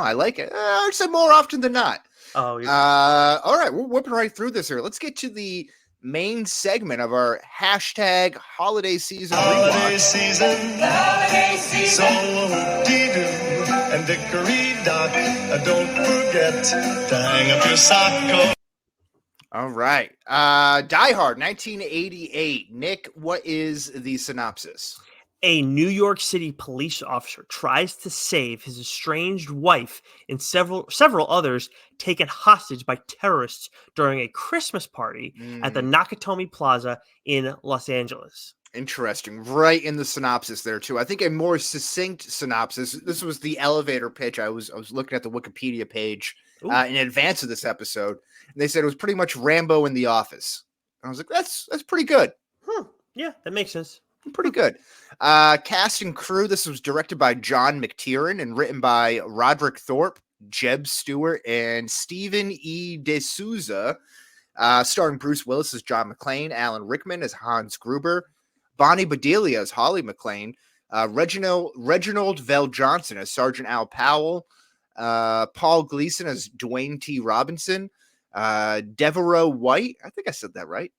I like it. I'd say more often than not. Oh, all right, we're whipping right through this here. Let's get to the main segment of our hashtag holiday season Holiday rewatch. season, so whoop-dee-doo and dickory-dock. Don't forget to hang up your sock. All right, Die Hard, 1988. Nick, what is the synopsis? A New York City police officer tries to save his estranged wife and several others taken hostage by terrorists during a Christmas party at the Nakatomi Plaza in Los Angeles. Interesting. Right in the synopsis there too. I think a more succinct synopsis. This was the elevator pitch. I was looking at the Wikipedia page in advance of this episode, and they said it was pretty much Rambo in The Office. I was like, that's pretty good. Yeah, that makes sense. Pretty good. Cast and crew. This was directed by John McTiernan and written by Roderick Thorpe, Jeb Stewart, and Stephen E. D'Souza. Starring Bruce Willis as John McClane, Alan Rickman as Hans Gruber, Bonnie Bedelia as Holly McClane, Reginald Vell Johnson as Sergeant Al Powell, Paul Gleason as Dwayne T. Robinson, Devereaux White. I think I said that right.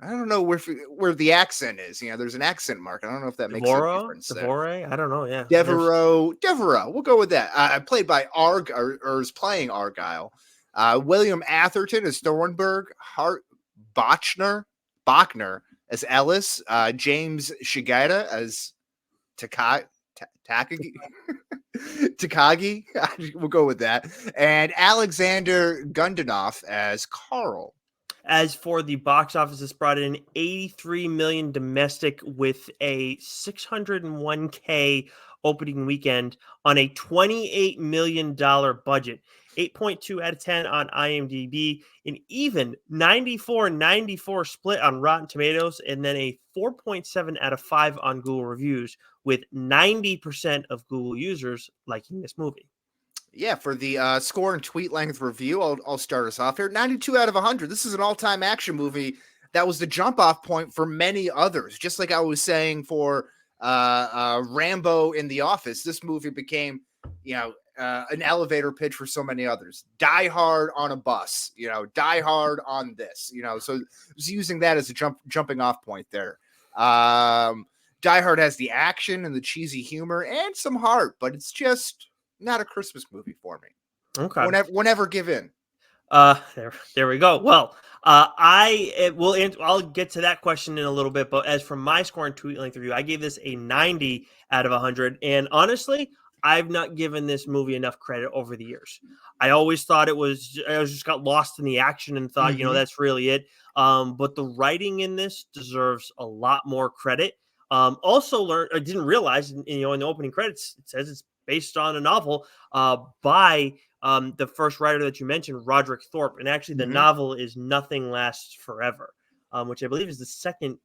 I don't know where the accent is. There's an accent mark. I don't know if that makes a difference. Devorah? I don't know. Yeah. Devereaux. We'll go with that. Played by or is playing Argyle. William Atherton as Thornburg. Hart Bachner as Ellis. James Shigeta as Takagi. Takagi. We'll go with that. And Alexander Gundanoff as Carl. As for the box office, this brought in $83 million domestic with a $601K opening weekend on a $28 million budget. 8.2 out of 10 on IMDb, an even 94-94 split on Rotten Tomatoes, and then a 4.7 out of 5 on Google reviews, with 90% of Google users liking this movie. Yeah, for the score and tweet length review, I'll start us off here. 92 out of 100. This is an all-time action movie that was the jump-off point for many others. Just like I was saying for Rambo in The Office, this movie became, an elevator pitch for so many others. Die Hard on a bus, Die Hard on this, so it was using that as a jumping off point there. Die Hard has the action and the cheesy humor and some heart, but it's just not a Christmas movie for me. Okay. Whenever give in. There we go. Well, I'll get to that question in a little bit, but as from my score and tweet length review, I gave this a 90 out of 100. And honestly, I've not given this movie enough credit over the years. I always thought I just got lost in the action and thought, that's really it. But the writing in this deserves a lot more credit. I didn't realize, in the opening credits, it says it's based on a novel by the first writer that you mentioned, Roderick Thorpe. And actually the novel is Nothing Lasts Forever, which I believe is the second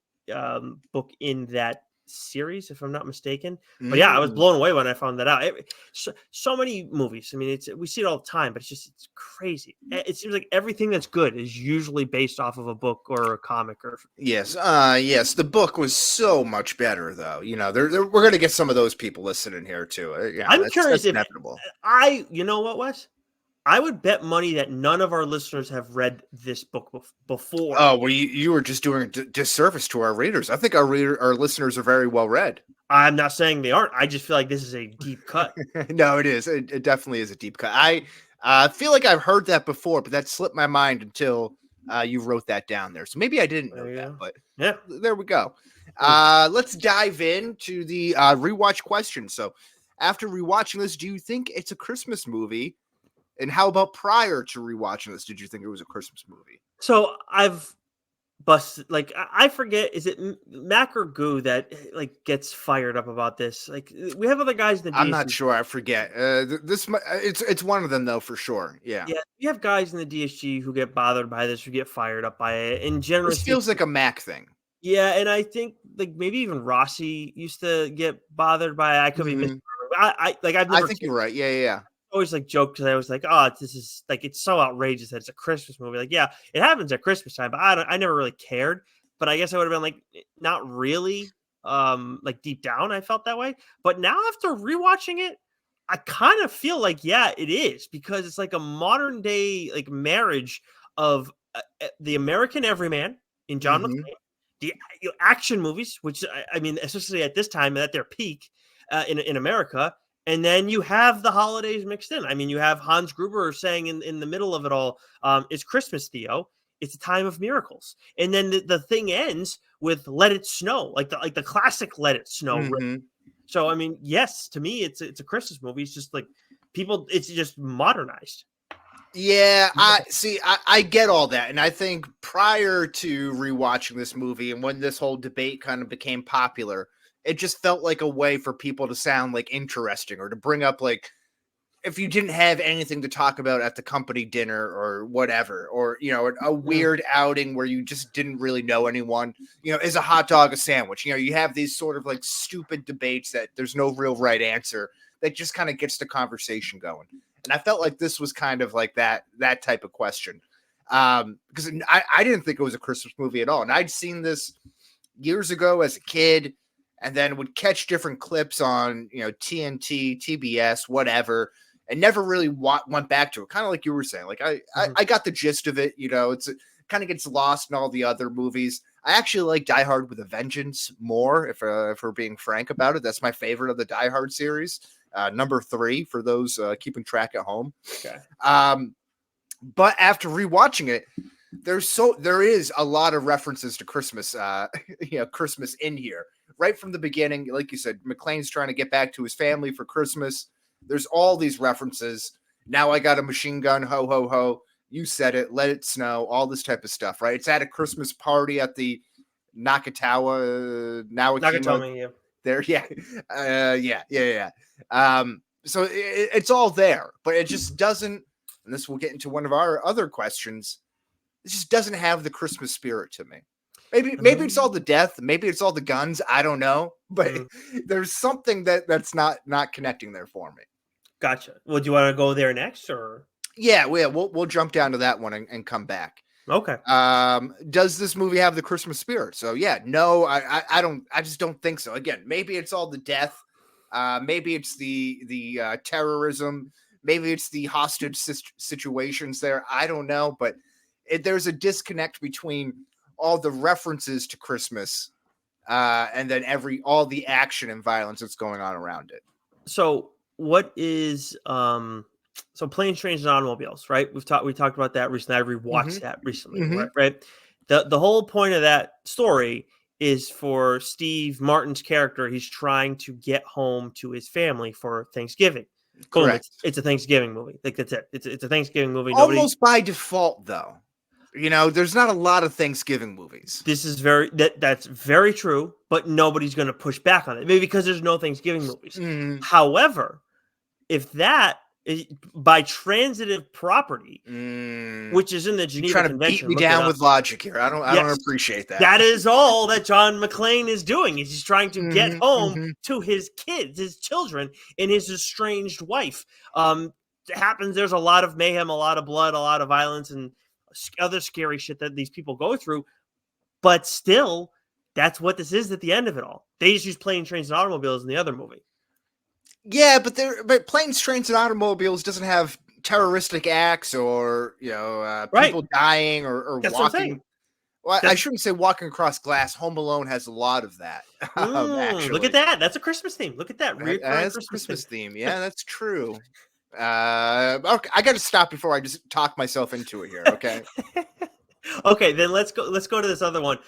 book in that series, if I'm not mistaken. But yeah, I was blown away when I found that out. So many movies. I mean, we see it all the time, but it's crazy. It seems like everything that's good is usually based off of a book or a comic. Or yes, the book was so much better, though. We're gonna get some of those people listening here too. I'm curious if inevitable. You know what, Wes? I would bet money that none of our listeners have read this book before. Oh, well, you were just doing a disservice to our readers. I think our listeners are very well read. I'm not saying they aren't. I just feel like this is a deep cut. No, it is. It definitely is a deep cut. I feel like I've heard that before, but that slipped my mind until you wrote that down there. So maybe I didn't know that, but yeah, there we go. Let's dive into the rewatch question. So after rewatching this, do you think it's a Christmas movie? And how about prior to rewatching this? Did you think it was a Christmas movie? So I've busted, I forget, is it Mac or Goo that gets fired up about this? We have other guys in the DSG. I'm not sure. I forget. It's one of them though, for sure. Yeah. Yeah. You have guys in the DSG who get bothered by this, who get fired up by it. In general, this feels like a Mac thing. Yeah, and I think maybe even Rossi used to get bothered by it. I could be missing. I think you're right. Yeah. Always joke because I was like, oh, this is it's so outrageous that it's a Christmas movie. Yeah, it happens at Christmas time, but I never really cared. But I guess I would have been not really, deep down, I felt that way. But now after rewatching it, I kind of feel like, yeah, it is, because it's like a modern day like marriage of the American everyman in John Mhm. McClane, the action movies, which I mean, especially at this time at their peak in America, and then you have the holidays mixed in. I mean, you have Hans Gruber saying in the middle of it all, "It's Christmas, Theo. It's a time of miracles." And then the thing ends with "Let It Snow," like the classic "Let It Snow." Mhm. So I mean, yes, to me, it's a Christmas movie. It's just like people, it's just modernized. Yeah, I see. I get all that, and I think prior to rewatching this movie, and when this whole debate kind of became popular, it just felt like a way for people to sound like interesting, or to bring up like if you didn't have anything to talk about at the company dinner or whatever, or a weird outing where you just didn't really know anyone. Is a hot dog a sandwich? You have these sort of like stupid debates that there's no real right answer that just kind of gets the conversation going. And I felt like this was kind of like that type of question. Because I didn't think it was a Christmas movie at all. And I'd seen this years ago as a kid, and then would catch different clips on, TNT, TBS, whatever, and never really went back to it. Kind of like you were saying, like I got the gist of it. It kind of gets lost in all the other movies. I actually like Die Hard with a Vengeance more, if we're being frank about it. That's my favorite of the Die Hard series. Number 3 for those keeping track at home. Okay. But after rewatching it, there is a lot of references to Christmas, Christmas in here. Right from the beginning, like you said, McClane's trying to get back to his family for Christmas. There's all these references. Now I got a machine gun, ho, ho, ho. You said it, let it snow, all this type of stuff, right? It's at a Christmas party at the Nakatomi, yeah. there. Yeah. So it's all there, but it just doesn't, and this will get into one of our other questions, it just doesn't have the Christmas spirit to me. Maybe it's all the death, maybe it's all the guns, I don't know, but there's something that's not connecting there for me. Gotcha. Well, do you want to go there next, or? Yeah, we'll jump down to that one and come back. Okay. Does this movie have the Christmas spirit? So yeah, no, I don't. I just don't think so. Again, maybe it's all the death. Maybe it's the terrorism. Maybe it's the hostage situations there. I don't know, but there's a disconnect between all the references to Christmas and then all the action and violence that's going on around it. So what is so Planes, Trains, and Automobiles, right? We talked about that recently. I rewatched that recently, right? The whole point of that story is for Steve Martin's character. He's trying to get home to his family for Thanksgiving. Correct. It's a Thanksgiving movie. Like that's it. It's a Thanksgiving movie. Almost by default, though. There's not a lot of Thanksgiving movies. This is that's very true, but nobody's going to push back on it. Maybe because there's no Thanksgiving movies. However, if that is by transitive property, which is in the Geneva Convention, trying to beat me down with logic here. I don't appreciate that. That is all that John McClane is doing. Is he's trying to get home to his kids, his children, and his estranged wife. It happens. There's a lot of mayhem, a lot of blood, a lot of violence, and other scary shit that these people go through. But still, that's what this is at the end of it all. They just use Planes, Trains, and Automobiles in the other movie. Yeah, but Planes, Trains, and Automobiles doesn't have terroristic acts or people dying or That's walking. Well, I shouldn't say walking across glass. Home Alone has a lot of that. Actually, look at that. That's a Christmas theme. Look at that. That's a Christmas theme. Yeah, that's true. Okay, I got to stop before I just talk myself into it here. Okay. Okay, then let's go to this other one.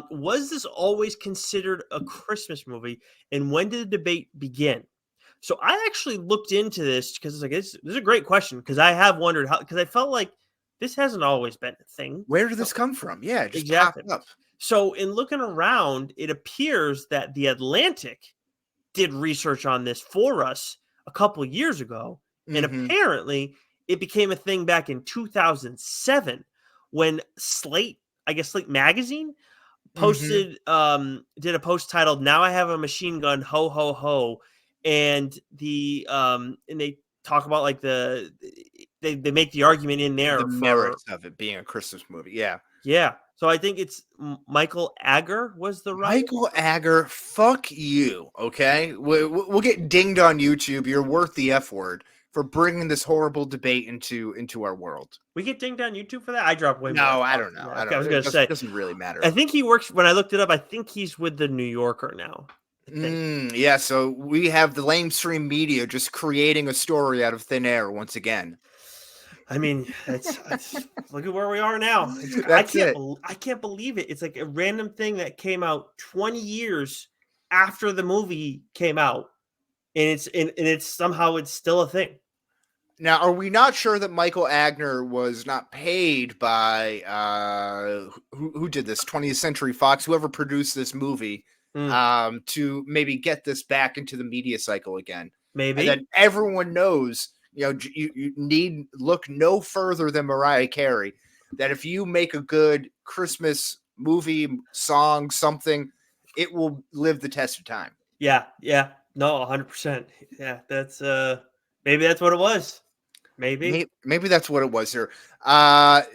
Was this always considered a Christmas movie, and when did the debate begin? So I actually looked into this because it's like this is a great question, because I have wondered how, because I felt like this hasn't always been a thing. Where did this come from? Yeah, it just exactly. popped up. So in looking around, it appears that The Atlantic did research on this for us a couple years ago, and apparently it became a thing back in 2007 when Slate Magazine posted did a post titled "Now I Have a Machine Gun, Ho Ho Ho." And and they talk about like they make the argument in there the merits of it being a Christmas movie. Yeah. So I think it's Michael Ager was the writer. Michael Ager, fuck you, okay? We'll get dinged on YouTube. You're worth the F word for bringing this horrible debate into our world. We get dinged on YouTube for that? I drop way more. No, I don't know. Yeah, I okay, don't. I was going to say. It doesn't really matter. I think he works, when I looked it up, I think he's with the New Yorker now. Yeah, so we have the lamestream media just creating a story out of thin air once again. I mean, it's look at where we are now. I can't believe it. It's like a random thing that came out 20 years after the movie came out, and it's somehow it's still a thing. Now, are we not sure that Michael Agner was not paid by who did this? 20th Century Fox, whoever produced this movie, to maybe get this back into the media cycle again? Maybe. And then everyone knows, you need look no further than Mariah Carey, that if you make a good Christmas movie, song, something, it will live the test of time. Yeah. No, 100%. Yeah, that's maybe that's what it was. Maybe that's what it was here.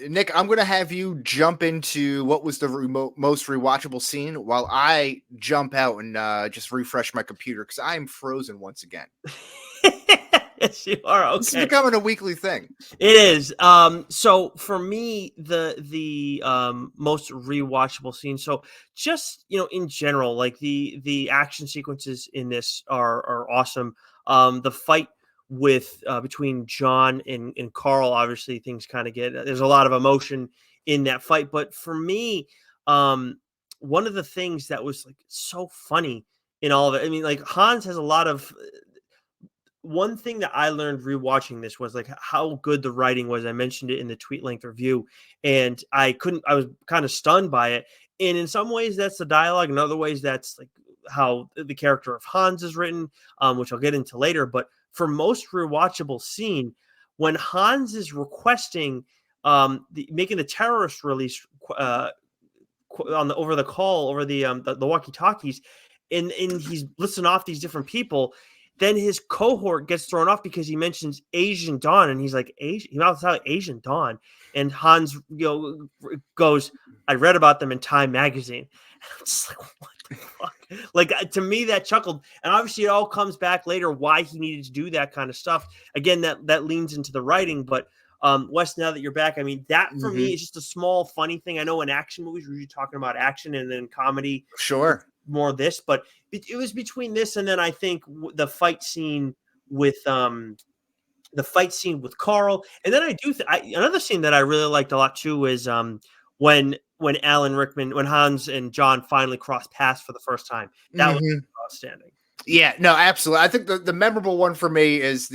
Nick, I'm going to have you jump into what was the most rewatchable scene while I jump out and just refresh my computer because I am frozen once again. Yes, you are. Okay. This is becoming a weekly thing. It is. So for me, the most rewatchable scene. So just in general, like the action sequences in this are awesome. The fight with between John and Carl, obviously things kind of there's a lot of emotion in that fight. But for me, one of the things that was like so funny in all of it, I mean, like Hans has a lot of. One thing that I learned rewatching this was like how good the writing was. I mentioned it in the tweet length review, and I was kind of stunned by it. And in some ways that's the dialogue. In other ways, that's like how the character of Hans is written, which I'll get into later. But for most rewatchable scene, when Hans is requesting making the terrorist release over the walkie-talkies, and he's listing off these different people. Then his cohort gets thrown off because he mentions Asian Dawn, and he's like, Asian Dawn. And Hans goes, I read about them in Time magazine. And I'm just like, what the fuck? Like, to me, that chuckled. And obviously it all comes back later why he needed to do that kind of stuff. Again, that leans into the writing. But Wes, now that you're back, I mean, that for me is just a small, funny thing. I know in action movies, we're usually talking about action, and then comedy. Sure. More of this, but it was between this and then I think the fight scene with Carl, and then I do another scene that I really liked a lot too is when Alan Rickman, when Hans and John finally crossed paths for the first time. That was outstanding. Yeah, no, absolutely. I think the memorable one for me is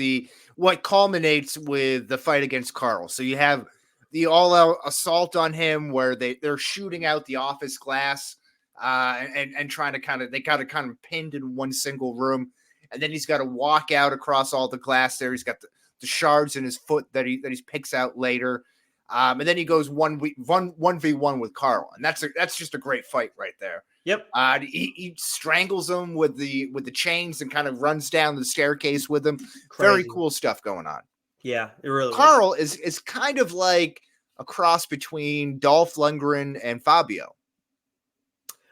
what culminates with the fight against Carl. So you have the all-out assault on him where they're shooting out the office glass. And trying to they got it kind of pinned in one single room, and then he's got to walk out across all the glass there. He's got the shards in his foot that he picks out later, and then he goes 1v1 with Carl, and that's just a great fight right there. Yep. He strangles him with the chains and kind of runs down the staircase with him. Crazy. Very cool stuff going on. Yeah, it really. Carl is kind of like a cross between Dolph Lundgren and Fabio.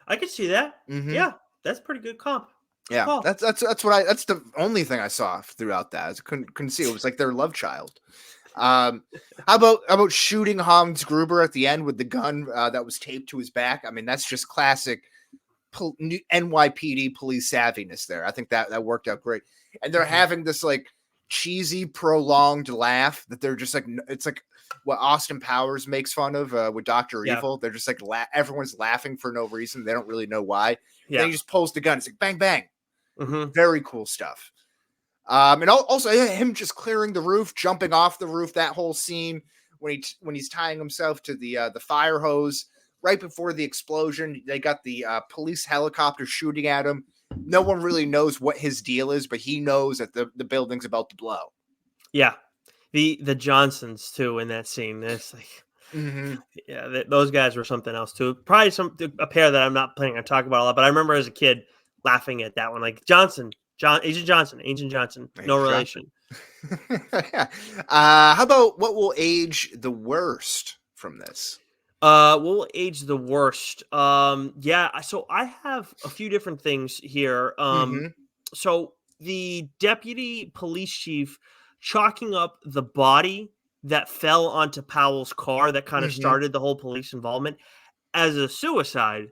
I could see that. Mm-hmm. Yeah, that's pretty good comp. Yeah, cool. That's the only thing I saw throughout that. I couldn't see. It was like their love child. How about shooting Hans Gruber at the end with the gun that was taped to his back? I mean, that's just classic NYPD police savviness there. I think that worked out great. And they're having this like cheesy, prolonged laugh that they're just like, it's like what Austin Powers makes fun of with Dr. Evil. They're just like, everyone's laughing for no reason. They don't really know why. Yeah. Then he just pulls the gun. It's like, bang, bang. Mm-hmm. Very cool stuff. And also him just clearing the roof, jumping off the roof, that whole scene when he's tying himself to the fire hose right before the explosion. They got the police helicopter shooting at him. No one really knows what his deal is, but he knows that the building's about to blow. Yeah. The Johnsons too in that scene. That's like, yeah, those guys were something else too. Probably a pair that I'm not planning on talking about a lot, but I remember as a kid laughing at that one. Like Agent Johnson, no relation. How about what will age the worst from this? What will age the worst? Yeah, so I have a few different things here. So the deputy police chief chalking up the body that fell onto Powell's car that kind of started the whole police involvement as a suicide,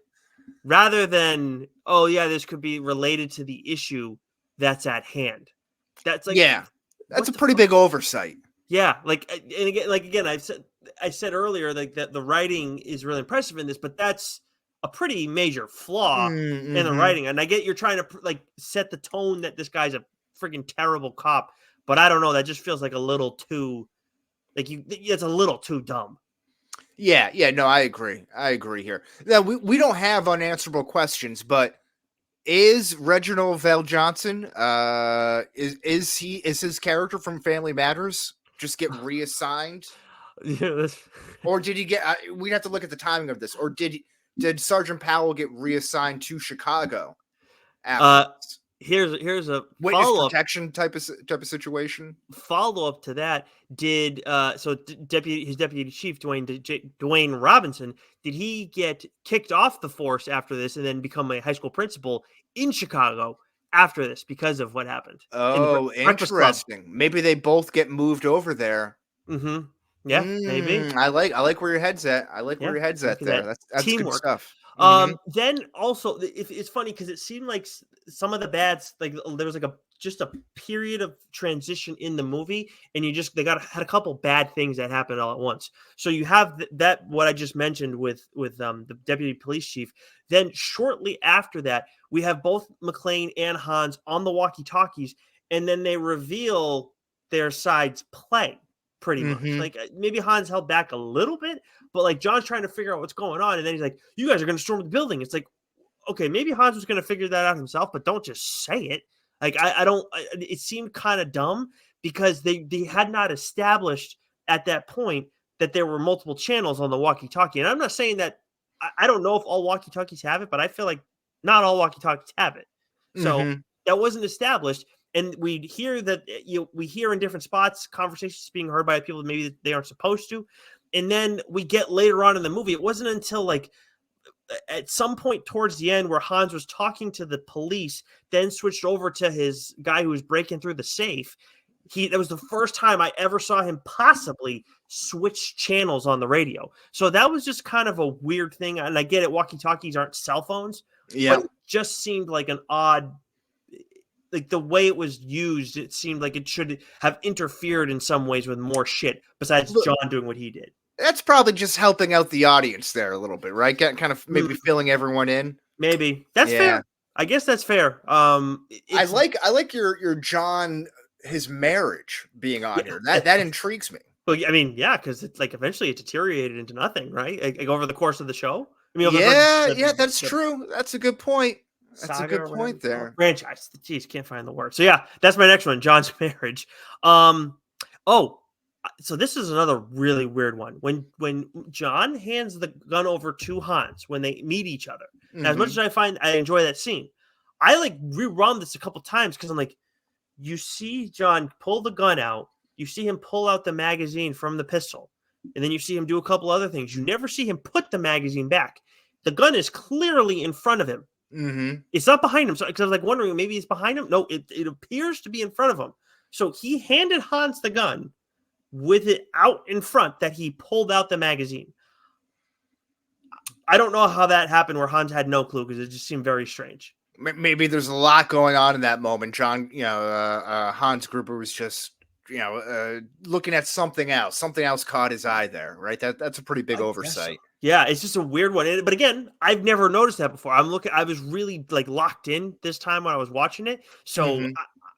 rather than, oh yeah, this could be related to the issue that's at hand. That's like, yeah, that's a what the pretty fuck? big oversight. Yeah, and again, I said earlier, like, that the writing is really impressive in this, but that's a pretty major flaw in the writing. And I get you're trying to like set the tone that this guy's a freaking terrible cop, but I don't know, that just feels like a little too, it's a little too dumb. Yeah, no, I agree here. Now, we don't have unanswerable questions, but is Reginald Val Johnson, is his character from Family Matters just get reassigned? Or did he get, we'd have to look at the timing of this, or did Sergeant Powell get reassigned to Chicago after this? Here's a Witness follow-up protection type of situation. Follow-up to that. Did his deputy chief Dwayne Robinson, did he get kicked off the force after this and then become a high school principal in Chicago after this because of what happened? Oh, interesting. Maybe they both get moved over there. Yeah, maybe. I like where your head's at. Where your head's at there. That's teamwork. Good stuff. Then also it's funny because it seemed like some of the bads, like there was like just a period of transition in the movie, and they had a couple bad things that happened all at once. So you have that what I just mentioned with the deputy police chief. Then shortly after that, we have both McClane and Hans on the walkie-talkies, and then they reveal their sides play. Pretty much. Like maybe Hans held back a little bit, but like John's trying to figure out what's going on. And then he's like, you guys are going to storm the building. It's like, okay, maybe Hans was going to figure that out himself, but don't just say it. Like, it seemed kind of dumb because they had not established at that point that there were multiple channels on the walkie-talkie. And I'm not saying that, I don't know if all walkie-talkies have it, but I feel like not all walkie-talkies have it. So that wasn't established. And we hear that we hear in different spots conversations being heard by people that maybe they aren't supposed to. And then we get later on in the movie, it wasn't until like at some point towards the end where Hans was talking to the police, then switched over to his guy who was breaking through the safe. That was the first time I ever saw him possibly switch channels on the radio. So that was just kind of a weird thing. And I get it, walkie-talkies aren't cell phones. Yeah. But it just seemed like an odd, like the way it was used, it seemed like it should have interfered in some ways with more shit besides John doing what he did. That's probably just helping out the audience there a little bit, right? Kind of maybe filling everyone in. Maybe that's fair. I guess that's fair. I like your John, his marriage being on here. That intrigues me. Well, I mean, yeah, because it's like eventually it deteriorated into nothing, right? Like over the course of the show. I mean, that's true. That's a good point. That's a good point there. Franchise. Jeez, can't find the word. So yeah, that's my next one, John's marriage. So this is another really weird one. When John hands the gun over to Hans when they meet each other. Now, as much as I enjoy that scene, I like rerun this a couple times because I'm like, you see John pull the gun out, you see him pull out the magazine from the pistol, and then you see him do a couple other things. You never see him put the magazine back. The gun is clearly in front of him. It's not behind him. So because I was like wondering, maybe it's behind him. No, it appears to be in front of him. So he handed Hans the gun with it out in front that he pulled out the magazine. I don't know how that happened where Hans had no clue because it just seemed very strange. Maybe there's a lot going on in that moment. John, Hans Gruber was just, looking at something else. Something else caught his eye there, right? That's a pretty big oversight. So. Yeah, it's just a weird one. But again, I've never noticed that before. I was really like locked in this time when I was watching it. So,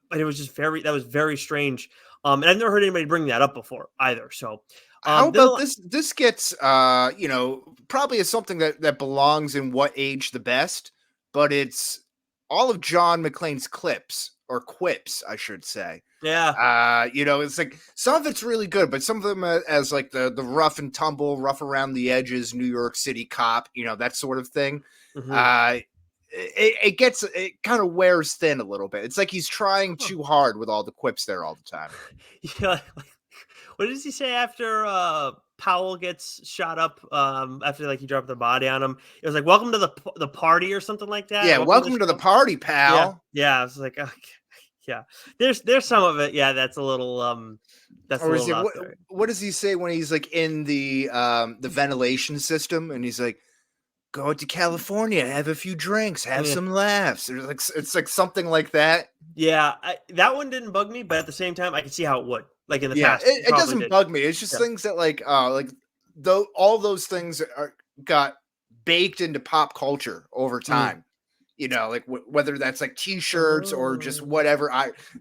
but it was just that was very strange. And I've never heard anybody bring that up before either. So, how about this? This gets, probably is something that belongs in What Age the Best, but it's all of John McClane's clips or quips, I should say. Yeah. It's like some of it's really good, but some of them as like the rough and tumble, rough around the edges, New York City cop, that sort of thing. It kind of wears thin a little bit. It's like he's trying too hard with all the quips there all the time. Yeah. What does he say after Powell gets shot up? After like he dropped the body on him, it was like "Welcome to the party" or something like that. Yeah, welcome to the party, Yeah, pal. yeah. I was like, okay, yeah. There's some of it. Yeah, that's a little that's a Or is little it out there. what does he say when he's like in the ventilation system and he's like, go out to California, have a few drinks, have Yeah. some laughs. Or like it's like something like that. Yeah, that one didn't bug me, but at the same time, I can see how it would. Like in the Yeah, past, it probably doesn't did. bug me. It's just Yeah. things that like though all those things are got baked into pop culture over time. You know, like whether that's like T-shirts or just Oh. whatever,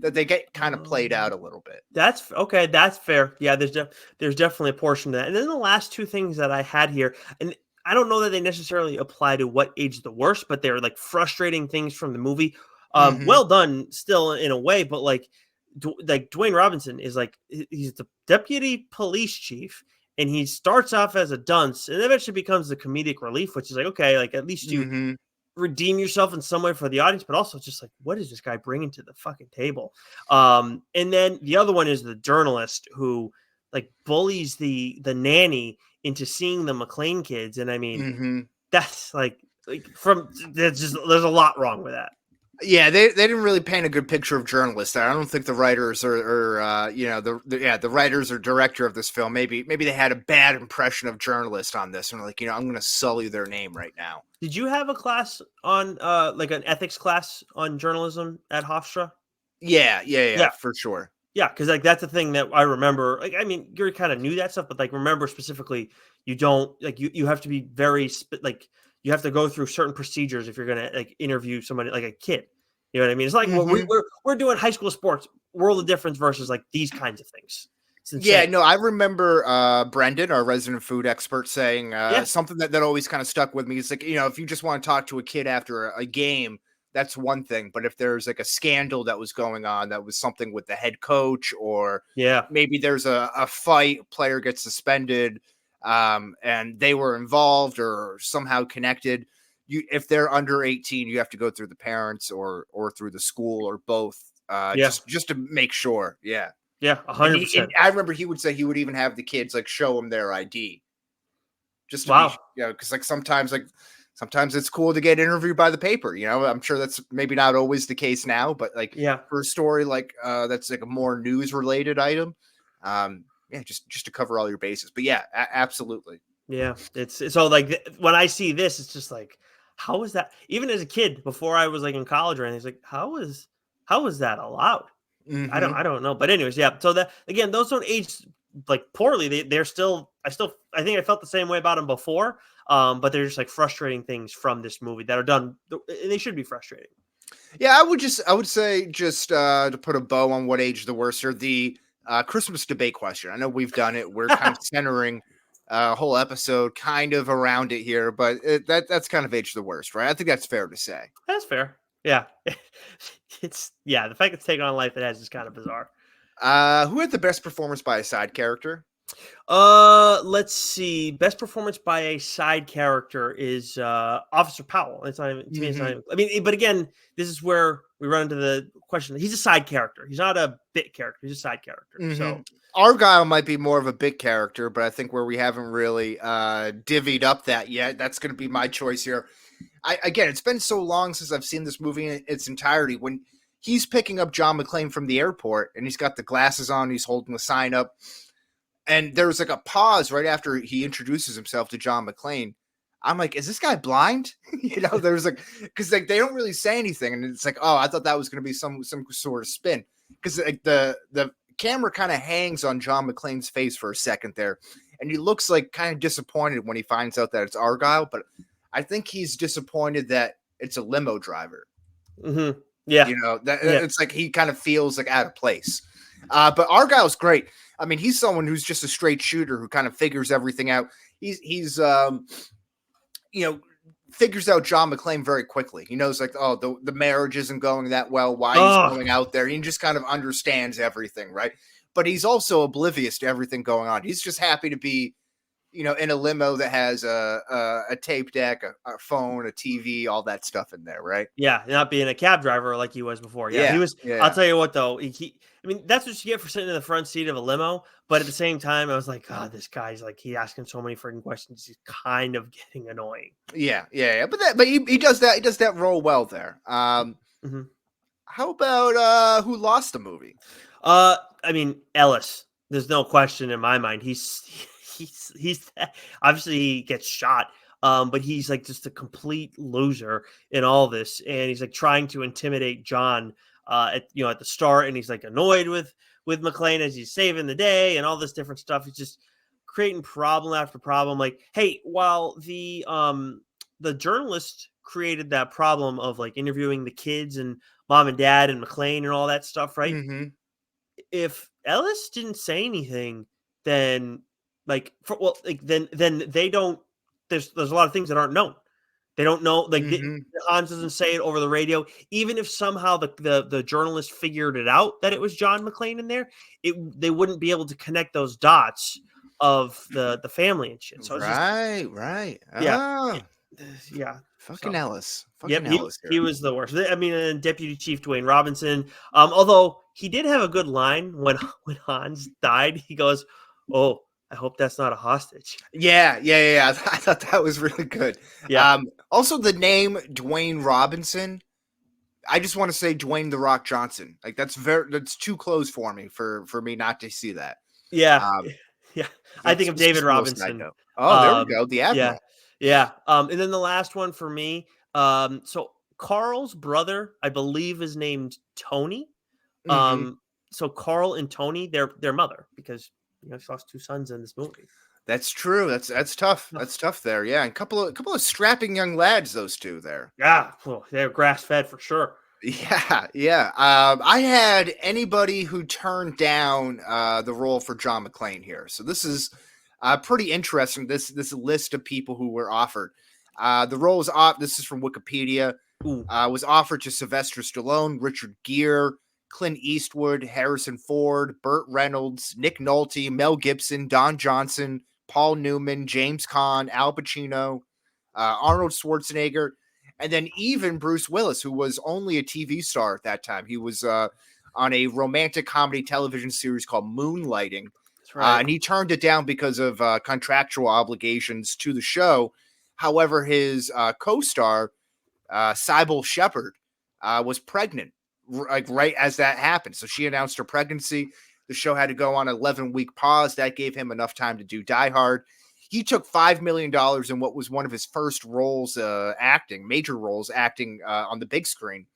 that they get kind of played out a little bit. That's okay. That's fair. Yeah, there's definitely a portion of that. And then the last two things that I had here, and I don't know that they necessarily apply to what age the worst, but they're like frustrating things from the movie. Mhm. Well done, still in a way, but like Dwayne Robinson is like he's the deputy police chief, and he starts off as a dunce, and eventually becomes the comedic relief, which is like okay, like at least you Mhm. redeem yourself in some way for the audience, but also just like, what is this guy bringing to the fucking table? And then the other one is the journalist who like bullies the nanny into seeing the McLean kids. And I mean, Mhm. that's like from there's a lot wrong with that. Yeah, they didn't really paint a good picture of journalists. I don't think the writers or the writers or director of this film maybe they had a bad impression of journalists on this, and like I'm going to sully their name right now. Did you have a class on like an ethics class on journalism at Hofstra? Yeah, for sure. Yeah, because like that's the thing that I remember. Like, I mean, you kind of knew that stuff, but like remember specifically, you don't like you have to be very like you have to go through certain procedures if you're gonna like interview somebody like a kid. You know what I mean? It's like well, Mhm. we're doing high school sports, world of difference versus like these kinds of things. It's Yeah, insane. no, I remember Brendan, our resident food expert, saying Yeah. something that always kind of stuck with me. It's like, if you just want to talk to a kid after a game, that's one thing. But if there's like a scandal that was going on, that was something with the head coach, or Yeah. maybe there's a fight, player gets suspended, and they were involved or somehow connected. If they're under 18, you have to go through the parents or through the school or both, Yeah. just to make sure. Yeah. Yeah. And 100%. I remember he would say he would even have the kids like show them their ID, just to be, Wow. because like sometimes it's cool to get interviewed by the paper. I'm sure that's maybe not always the case now, but like Yeah. for a story like that's like a more news related item, yeah, just to cover all your bases. But yeah, absolutely. Yeah. It's so like when I see this, it's just like, how is that? Even as a kid, before I was like in college or anything, it's like, how is that allowed? I Mhm. don't know. But anyways, yeah. So that again, those don't age like poorly. They're still I think I felt the same way about them before. But they're just like frustrating things from this movie that are done. They should be frustrating. Yeah, I would say just to put a bow on what age the worst are the Christmas debate question. I know we've done it. We're kind of centering a whole episode kind of around it here, but that's kind of age the worst, right? I think that's fair to say. That's fair. Yeah. The fact it's taken on life it has is kind of bizarre. Who had the best performance by a side character? Let's see. Best performance by a side character is Officer Powell. It's not even to me. It's not even, I mean, but again, this is where we run into the question. He's a side character. He's not a bit character. He's a side character. So Argyle might be more of a big character, but I think where we haven't really divvied up that yet, that's going to be my choice here. Again, it's been so long since I've seen this movie in its entirety. When he's picking up John McClane from the airport and he's got the glasses on, he's holding the sign up, and there's like a pause right after he introduces himself to John McClane. I'm like, is this guy blind? There's like, because like they don't really say anything, and it's like, oh, I thought that was going to be some sort of spin, because like the camera kind of hangs on John McClane's face for a second there, and he looks like kind of disappointed when he finds out that it's Argyle, but I think he's disappointed that it's a limo driver. Mm-hmm. Yeah, it's like he kind of feels like out of place. But Argyle's great. I mean, he's someone who's just a straight shooter who kind of figures everything out. He's figures out John McClane very quickly. He knows like, oh, the marriage isn't going that well. Why he's going out there. He just kind of understands everything, right? But he's also oblivious to everything going on. He's just happy to be in a limo that has a tape deck, a phone, a TV, all that stuff in there, right? Yeah, not being a cab driver like he was before. Yeah, he Yeah, was. yeah, I'll yeah. tell you what, though. I mean, that's what you get for sitting in the front seat of a limo. But at the same time, I was like, God, this guy's like, he asking so many freaking questions. He's kind of getting annoying. Yeah. But he does that. He does that role well there. Mhm. How about who lost the movie? I mean, Ellis. There's no question in my mind. He's obviously he gets shot. But he's like just a complete loser in all this, and he's like trying to intimidate John at the start, and he's like annoyed with McClane as he's saving the day and all this different stuff. He's just creating problem after problem. Like, hey, while the journalist created that problem of like interviewing the kids and mom and dad and McClane and all that stuff, right? Mm-hmm. If Ellis didn't say anything, then then they don't. There's a lot of things that aren't known. They don't know. Like Hans doesn't say it over the radio. Even if somehow the journalist figured it out that it was John McClane in there, they wouldn't be able to connect those dots of the family and shit. So it's right. yeah. Fucking Ellis. He was the worst. I mean, and Deputy Chief Dwayne Robinson. Although he did have a good line when Hans died. He goes, "Oh, I hope that's not a hostage." Yeah. I thought that was really good. Yeah. Also, the name Dwayne Robinson. I just want to say Dwayne the Rock Johnson. Like that's too close for me for me not to see that. Yeah. Yeah. I think of David Robinson. Oh, there we go. The Admiral. Yeah. And then the last one for me. So Carl's brother, I believe, is named Tony. So Carl and Tony, their mother, because he lost two sons in this movie. That's true. That's tough. That's tough there. Yeah, and a couple of strapping young lads, those two there. Yeah, well, they're grass fed for sure. Yeah. I had anybody who turned down the role for John McClane here. So this is pretty interesting. This list of people who were offered. The role is this is from Wikipedia. Was offered to Sylvester Stallone, Richard Gere, Clint Eastwood, Harrison Ford, Burt Reynolds, Nick Nolte, Mel Gibson, Don Johnson, Paul Newman, James Caan, Al Pacino, Arnold Schwarzenegger, and then even Bruce Willis, who was only a TV star at that time. He was on a romantic comedy television series called Moonlighting. That's right. And he turned it down because of contractual obligations to the show. However, his co-star, Sybil Shepherd, was pregnant right as that happened. So she announced her pregnancy. The show had to go on an 11-week pause. That gave him enough time to do Die Hard. He took $5 million in what was one of his first roles, major roles acting on the big screen.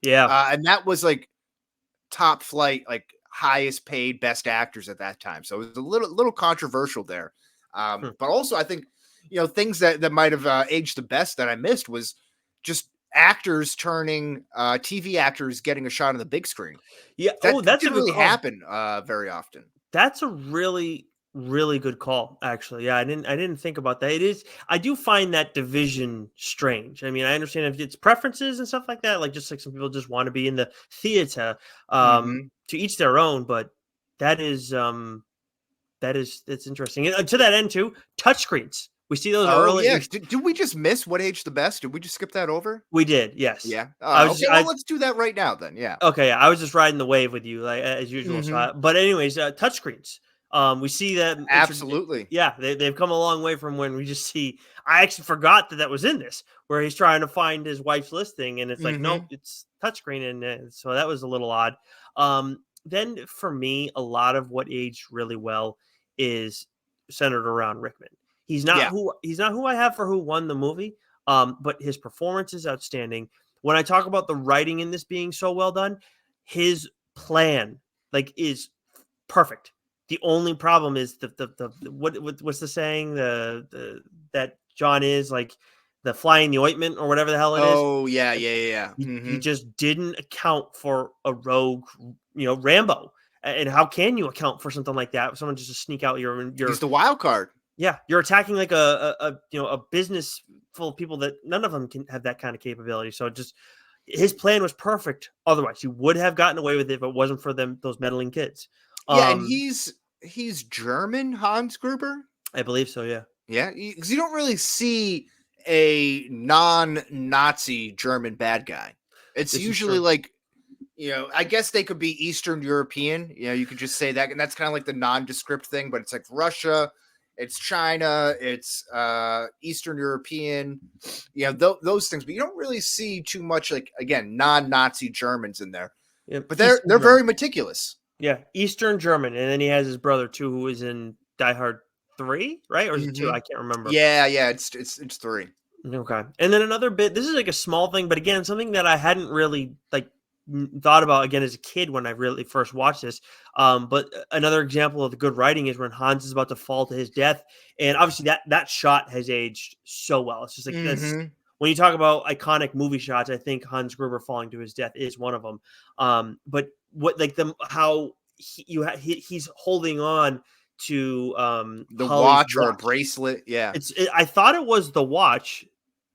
Yeah. And that was like top flight, like highest paid best actors at that time. So it was a little controversial there. But also I think, things that might have aged the best that I missed was just actors turning TV actors getting a shot on the big screen. Yeah. That that's didn't really happen very often. That's a really, really good call, actually. Yeah, I didn't think about that. I do find that division strange. I mean, I understand if it's preferences and stuff like that, like just like some people just want to be in the theater, to each their own, but it's interesting. And to that end too, touchscreens. We see those early. Yeah. Did we just miss what aged the best? Did we just skip that over? We did. Yes. Yeah. Let's do that right now then. Yeah. Okay. Yeah, I was just riding the wave with you, like as usual. So, but anyways, touchscreens. We see that absolutely. Yeah, they've come a long way from when we just see. I actually forgot that was in this, where he's trying to find his wife's listing, and it's like, nope, it's touchscreen, and so that was a little odd. Then for me, a lot of what aged really well is centered around Rickman. He's not who I have for who won the movie, but his performance is outstanding. When I talk about the writing in this being so well done, his plan is perfect. The only problem is what's the saying that John is like the fly in the ointment or whatever the hell it is. Oh yeah. He just didn't account for a rogue, Rambo. And how can you account for something like that? Someone just to sneak out your he's the wild card. Yeah, you're attacking like a business full of people that none of them can have that kind of capability. So just his plan was perfect. Otherwise, he would have gotten away with it if it wasn't for those meddling kids. Yeah, and he's German, Hans Gruber. I believe so. Yeah. Yeah, because you don't really see a non-Nazi German bad guy. It's This is usually true. like, I guess they could be Eastern European. You could just say that, and that's kind of like the nondescript thing. But it's like Russia, it's China, it's Eastern European. Those things. But you don't really see too much, like, again, non-Nazi Germans in there. Yeah, But they're Eastern very German. meticulous. Yeah, Eastern German, and then he has his brother too, who is in Die Hard 3, right? Or is it 2? Mhm. I can't remember. Yeah, it's 3. Okay. And then another bit, this is like a small thing, but again, something that I hadn't really thought about again as a kid when I really first watched this. But another example of the good writing is when Hans is about to fall to his death. And obviously that shot has aged so well. It's just like this. Mhm. When you talk about iconic movie shots, I think Hans Gruber falling to his death is one of them. But what like how he's holding on to The Holly's watch or a bracelet, yeah. I thought it was the watch.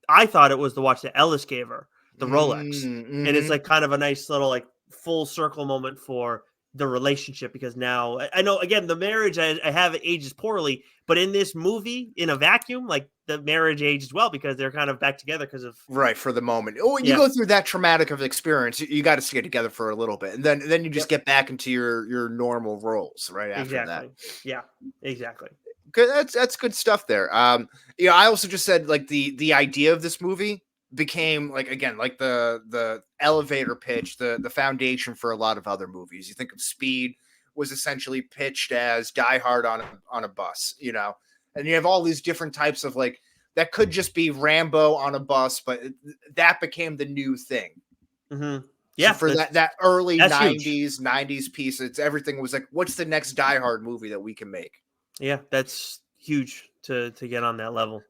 I thought it was the watch that Ellis gave her, the Rolex. And it's Mhm. like kind of a nice little like full circle moment for the relationship, because now I know again the marriage I have ages poorly, but in this movie, in a vacuum, like the marriage ages well because they're kind of back together because of Right, for the moment. Oh, when you yeah, go through that traumatic of experience, you got to stay together for a little bit, and then you just yep, get back into your normal roles right after that. exactly, yeah, exactly. Good, that's good stuff there. I also just said like the idea of this movie became like, again, like the elevator pitch, the foundation for a lot of other movies. You think of Speed was essentially pitched as Die Hard on a bus, and you have all these different types of like that could just be Rambo on a bus, but that became the new thing. Mm-hmm. So Yeah, for that early that's huge. 90s piece, everything was like, what's the next Die Hard movie that we can make? Yeah, that's huge to get on that level.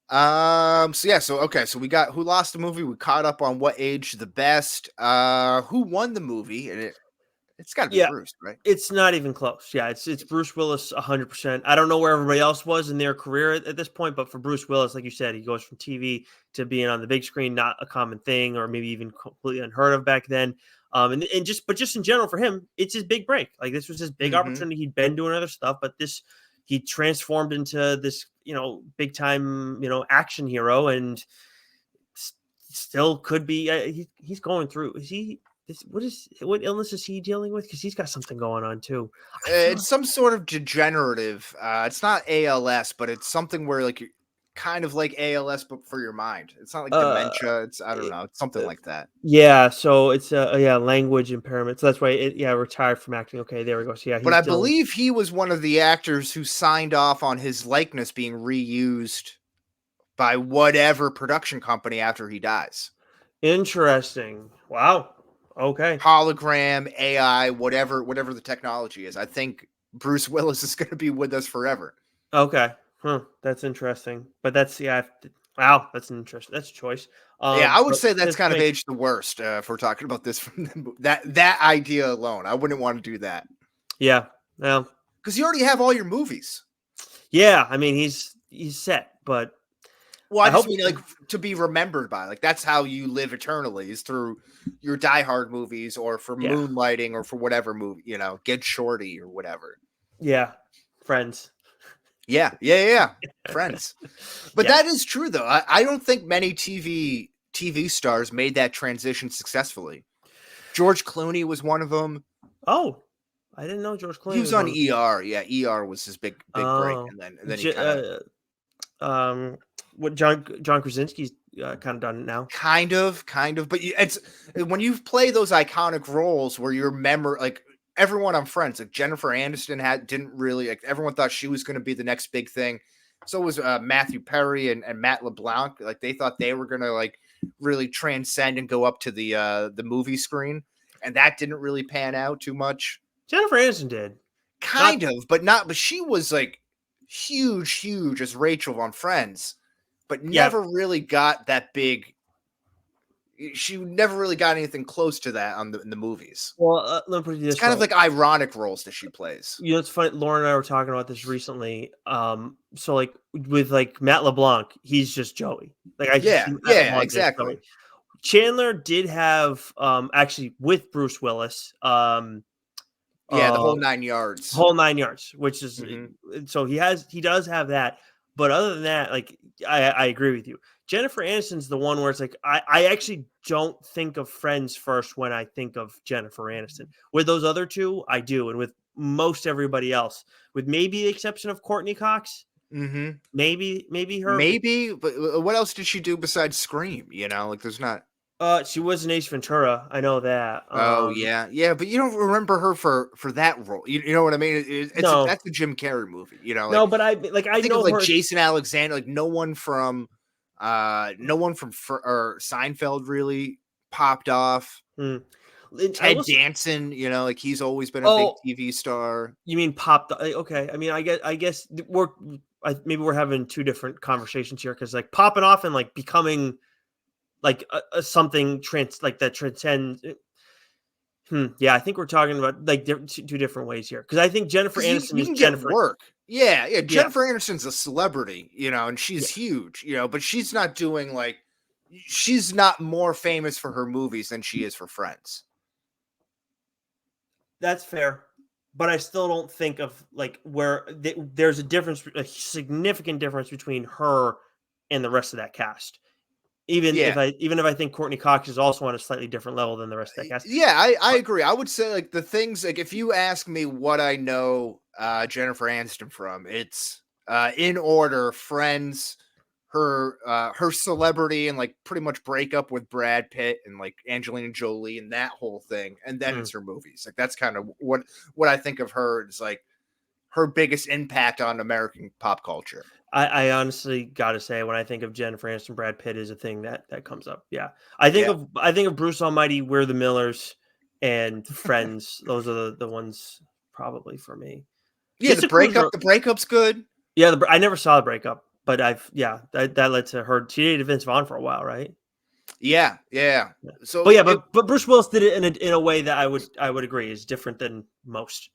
So we got Who Lost the Movie. We caught up on what aged the best. Who won the movie? And it's got to be Yeah, Bruce, right? it's not even close. Yeah, it's Bruce Willis 100%. I don't know where everybody else was in their career at this point, but for Bruce Willis, like you said, he goes from TV to being on the big screen, not a common thing, or maybe even completely unheard of back then. And just in general for him, it's his big break. Like this was his big Mm-hmm. opportunity. He'd been doing other stuff, but he transformed into this, big time, action hero, and still could be. He's going through. Is he? What illness is he dealing with? Because he's got something going on too. I feel It's some sort of degenerative. It's not ALS, but it's something where like you're kind of like ALS, but for your mind. It's not like uh, dementia. I don't know. It's something like that. yeah. So it's language impairment. So that's why retired from acting. Okay, there we go. So yeah, But he's I dealing. believe he was one of the actors who signed off on his likeness being reused by whatever production company after he dies. Interesting. Wow. Okay. Hologram, AI, whatever the technology is. I think Bruce Willis is going to be with us forever. Okay. That's interesting. But wow. That's an interesting. That's a choice. Yeah, I would But say that's this kind of makes aged the worst if we're talking about this from that idea alone. I wouldn't want to do that yeah. Well, because you already have all your movies. yeah. I mean, he's set, but Well, I I just hope mean like to be remembered by. Like that's how you live eternally is through your Die Hard movies or for yeah. moonlighting or for whatever movie, Get Shorty or whatever. Yeah. Friends. Yeah. Friends. But Yeah. that is true though. I don't think many TV stars made that transition successfully. George Clooney was one of them. Oh, I didn't know George Clooney He was on one of- ER. Yeah, ER was his big break, Oh. and then he kind of What John Krasinski's kind of done it now. kind of. But it's when you play those iconic roles where your memory, like everyone on Friends, like Jennifer Aniston didn't really like. Everyone thought she was going to be the next big thing. So was Matthew Perry and Matt LeBlanc. Like they thought they were going to like really transcend and go up to the movie screen, and that didn't really pan out too much. Jennifer Aniston did. Kind of, but not. But she was like huge as Rachel on Friends, but never really got that big. She never really got anything close to that in the movies. Well, let me put it this It's kind way. of like ironic roles that she plays. It's funny. Lauren and I were talking about this recently. So like with like Matt LeBlanc, he's just Joey. Like I just see Matt LeBlanc as exactly. Joey. Chandler did have actually with Bruce Willis Yeah, the whole 9 yards. Whole 9 yards, which is Mhm. so he does have that. But other than that, like I agree with you. Jennifer Aniston's the one where it's like I actually don't think of Friends first when I think of Jennifer Aniston. With those other two, I do, and with most everybody else, with maybe the exception of Courtney Cox, Mhm. maybe her. Maybe, but what else did she do besides Scream? You know, like there's not. She was in Ace Ventura. I know that. Oh yeah, yeah, but you don't remember her for that role. You know what I mean? No, That's a Jim Carrey movie. You know, like no, but I think of know like her. Jason Alexander. Like no one from or Seinfeld really popped off. Hmm. I Ted will. Danson, you know, like he's always been a big Oh, TV star. you mean pop? Okay, I mean, I guess maybe we're having two different conversations here because like popping off and like becoming like a something like that transcends. Yeah, I think we're talking about like two different ways here because I think Jennifer Because Aniston you is can get Jennifer. work. Yeah, yeah. Yeah, Jennifer Aniston's a celebrity, you know, and yeah, she's huge, you know, but she's not doing like she's not more famous for her movies than she is for Friends. that's fair. But I still don't think of like where there's a significant difference between her and the rest of that cast. Even Yeah. if I think Courtney Cox is also on a slightly different level than the rest of that cast. Yeah, I But agree. I would say like the things like if you ask me what I know Jennifer Aniston from, it's in order, Friends, her celebrity and like pretty much breakup with Brad Pitt and like Angelina Jolie and that whole thing, and then mm, it's her movies. Like that's kind of what I think of her as like her biggest impact on American pop culture. I honestly got to say, when I think of Jennifer Aniston, Brad Pitt is a thing that comes up. Yeah, Yeah. I think of Bruce Almighty, We're the Millers, and Friends. Those are the ones probably for me. Yeah, Kids of Cruiser. the breakup's good. Yeah, I never saw the breakup, but that led to her. She dated Vince Vaughn for a while, right? Yeah, yeah. Yeah. So But yeah, it, but Bruce Willis did it in a way that I would agree is different than most.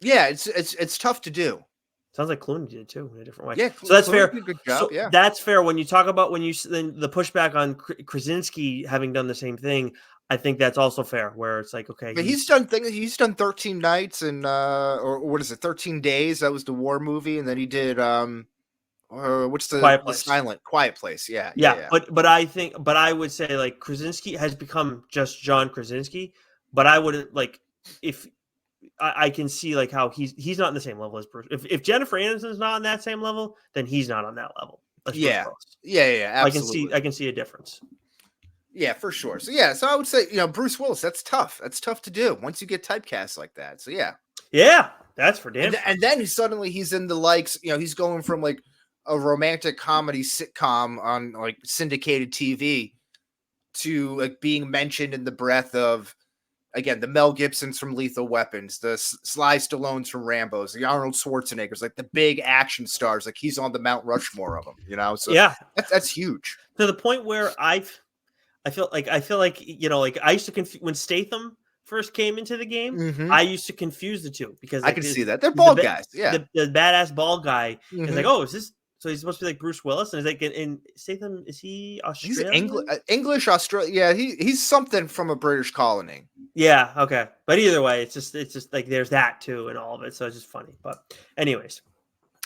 yeah, it's tough to do. Sounds like Clooney did it too in a different way. Yeah, So that's Clooney fair. did a good job. So Yeah, that's fair when you talk about then the pushback on Krasinski having done the same thing. I think that's also fair. Where it's like, okay, but he's done things. He's done 13 nights and or what is it? 13 days. That was the war movie, and then he did what's Quiet the Place. silent Quiet Place? Yeah, yeah, Yeah, yeah. but I would say like Krasinski has become just John Krasinski. But I wouldn't like if I can see like how he's not on the same level as Bruce. If Jennifer Aniston's not on that same level, then he's not on that level. As Bruce Yeah, Willis. yeah, absolutely. I can see a difference. Yeah, for sure. So yeah, so I would say Bruce Willis. That's tough. That's tough to do once you get typecast like that. So yeah, Yeah, that's for damn. and then he's in the likes. He's going from like a romantic comedy sitcom on like syndicated TV to like being mentioned in the breath of again the Mel Gibsons from Lethal Weapons, the Sly Stallones from Rambo's, the Arnold Schwarzeneggers, like the big action stars. Like he's on the Mount Rushmore of them. So Yeah, that's huge. to the point where I feel like like I used to when Statham first came into the game, Mm-hmm. I used to confuse the two because I like can see that they're bald guys. Yeah, the badass bald guy is like, Mhm. oh, is this? So he's supposed to be like Bruce Willis, and is like in Statham? Is he he's Australian? English Australian. Yeah, he's something from a British colony. Yeah, okay. But either way, it's just like there's that too and all of it. So it's just funny. But anyways,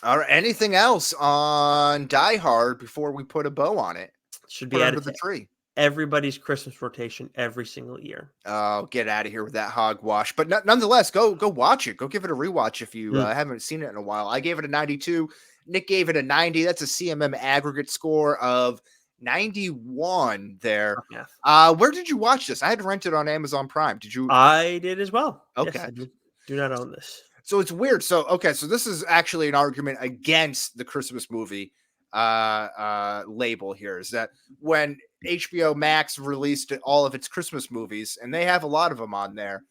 All right. Anything else on Die Hard before we put a bow on it? should Put be it added under the to tree. everybody's Christmas rotation every single year. Oh, get out of here with that hogwash. But nonetheless, go watch it. Go give it a rewatch if you haven't seen it in a while. I gave it a 92. Nick gave it a 90. That's a CMM aggregate score of 91 there. Where did you watch this? I had to rent it on Amazon Prime. Did you? I did as well. Okay. Yes, I do not own this. So it's weird. So this is actually an argument against the Christmas movie label here, is that when HBO Max released all of its Christmas movies, and they have a lot of them on there,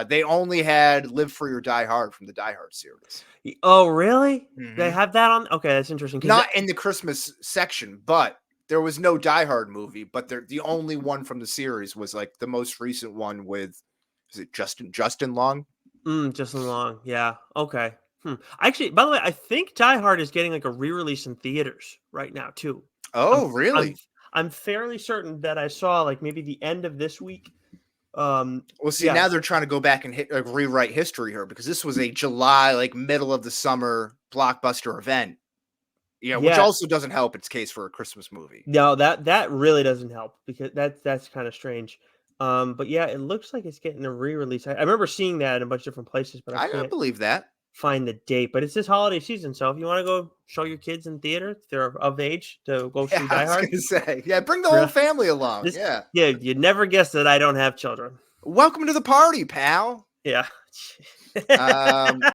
they only had Live Free or Die Hard from the Die Hard series. Oh, really? Mm-hmm. They have that on? Okay, that's interesting. Not in the Christmas section, but there was no Die Hard movie, but the only one from the series was like the most recent one with, is it Justin Long? Justin Long. Yeah. Okay. Actually, by the way, I think Die Hard is getting like a re-release in theaters right now too. Oh, really? I'm fairly certain that I saw like maybe the end of this week Well, see, now they're trying to go back and rewrite history here because this was a July, like middle of the summer blockbuster event. Which also doesn't help its case for a Christmas movie. No, that really doesn't help because that's kind of strange. But yeah, it looks like it's getting a re-release. I remember seeing that in a bunch of different places, but I can't believe that. Find the date. But it's this holiday season, so if you want to go show your kids in theater, if they're of age to go see Die Hard. I was gonna say, bring the whole family along. You'd never guess that I don't have children. Welcome to the party, pal. Yeah.